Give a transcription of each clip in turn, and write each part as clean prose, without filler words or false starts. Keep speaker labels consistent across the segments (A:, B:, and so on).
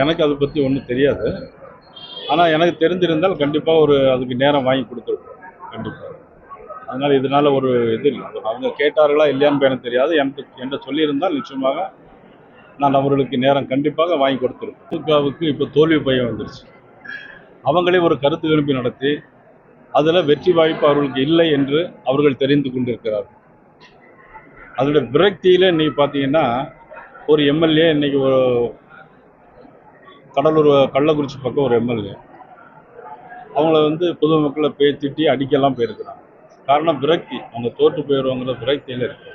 A: எனக்கு அதை பற்றி ஒன்றும் தெரியாது. ஆனால் எனக்கு தெரிஞ்சிருந்தால் கண்டிப்பாக அதுக்கு நேரம் வாங்கி கொடுத்துருப்போம் கண்டிப்பாக. அதனால் இதனால் ஒரு இது இல்லை. அவங்க கேட்டார்களா இல்லையான்னு எனக்கு தெரியாது. என்கிட்ட சொல்லியிருந்தால் நிச்சயமாக நான் அவர்களுக்கு நேரம் கண்டிப்பாக வாங்கி கொடுத்துருப்பேன். திமுகவுக்கு இப்போ தோல்வி பயம் வந்துருச்சு. அவங்களே ஒரு கருத்து கணிப்பு நடத்தி அதில் வெற்றி வாய்ப்பு அவர்களுக்கு இல்லை என்று அவர்கள் தெரிந்து கொண்டிருக்கிறார்கள். அதோட விரக்தியில் இன்னைக்கு பார்த்தீங்கன்னா ஒரு எம்எல்ஏ இன்னைக்கு ஒரு கடலூர் கள்ளக்குறிச்சி பக்கம் ஒரு எம்எல்ஏ அவங்கள பொதுமக்களை திட்டி அடிக்கலாம் போயிருக்கிறாங்க. காரணம் விரக்தி, அவங்க தோற்று போயிடுவாங்கிற விரக்தியில் இருக்கு.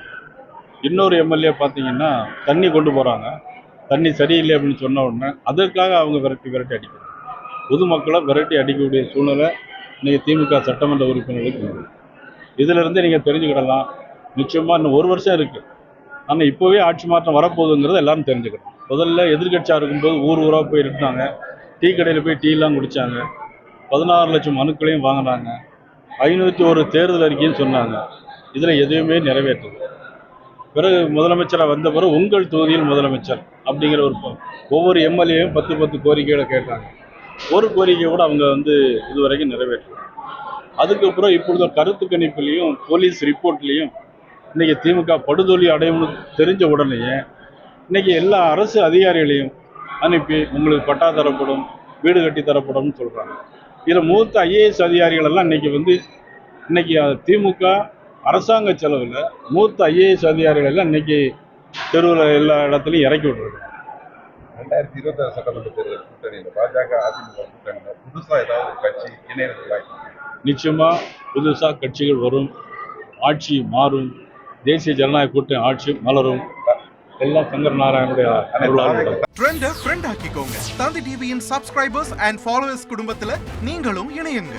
A: இன்னொரு எம்எல்ஏ பார்த்தீங்கன்னா தண்ணி கொண்டு போகிறாங்க, தண்ணி சரியில்லை அப்படின்னு சொன்ன உடனே அதற்காக அவங்க விரட்டி அடிக்கிறாங்க. பொதுமக்களை விரட்டி அடிக்கக்கூடிய சூழ்நிலை இன்னைக்கு திமுக சட்டமன்ற உறுப்பினர்களுக்கு. இதிலிருந்து நீங்கள் தெரிஞ்சுக்கிடலாம். நிச்சயமாக இன்னும் ஒரு வருஷம் இருக்குது, ஆனால் இப்போவே ஆட்சி மாற்றம் வரப்போகுதுங்கிறத எல்லாரும் தெரிஞ்சுக்கணும். முதல்ல எதிர்கட்சியாக இருக்கும்போது ஊராக போய் இருந்தாங்க, டீ கடையில் போய் டீலாம் குடித்தாங்க, 16 லட்சம் மனுக்களையும் வாங்கினாங்க, 501 தேர்தல் அறிக்கைன்னு சொன்னாங்க. இதில் எதுவுமே நிறைவேற்றுது. பிறகு முதலமைச்சராக வந்த பிறகு உங்கள் தொகுதியில் முதலமைச்சர் அப்படிங்கிற ஒவ்வொரு எம்எல்ஏயும் 10 கோரிக்கைகளை கேட்டாங்க. ஒரு கோரிக்கை கூட அவங்க இதுவரைக்கும் நிறைவேற்றல. அதுக்கப்புறம் இப்பொழுது கருத்து கணிப்புலையும் போலீஸ் ரிப்போர்ட்லேயும் இன்னைக்கு திமுக படுதோல்வி அடையும்னு தெரிஞ்ச உடனேயே இன்னைக்கு எல்லா அரசு அதிகாரிகளையும் அனுப்பி உங்களுக்கு பட்டா தரப்படும், வீடு கட்டி தரப்படும்னு சொல்கிறாங்க. இதில் மூத்த ஐஏஎஸ் அதிகாரிகள் எல்லாம் இன்னைக்கு திமுக அரசாங்க செலவில் மூத்த ஐஏஎஸ் அதிகாரிகள் எல்லாம் இன்னைக்கு தெருவில் எல்லா இடத்துலையும் இறக்கி விட்டுருக்காங்க.
B: 2026 சட்டமன்ற தேர்தல் கூட்டணியில் பாஜக அதிமுக கூட்டணியில் புதுசாக ஏதாவது கட்சி இணையர்களா?
A: நிச்சயமாக புதுசாக கட்சிகள் வரும், ஆட்சி மாறும், தேசிய ஜனநாயக கூட்டணி ஆட்சி மலரும். எல்லாம் சங்கர் நாராயணனுடைய
C: ட்ரெண்டை ஃப்ரெண்ட் ஆக்கிக்கோங்க. தந்தி டிவியின் சப்ஸ்கிரைபர்ஸ் அண்ட் ஃபாலோவர்ஸ் குடும்பத்தில் நீங்களும் இணையுங்க.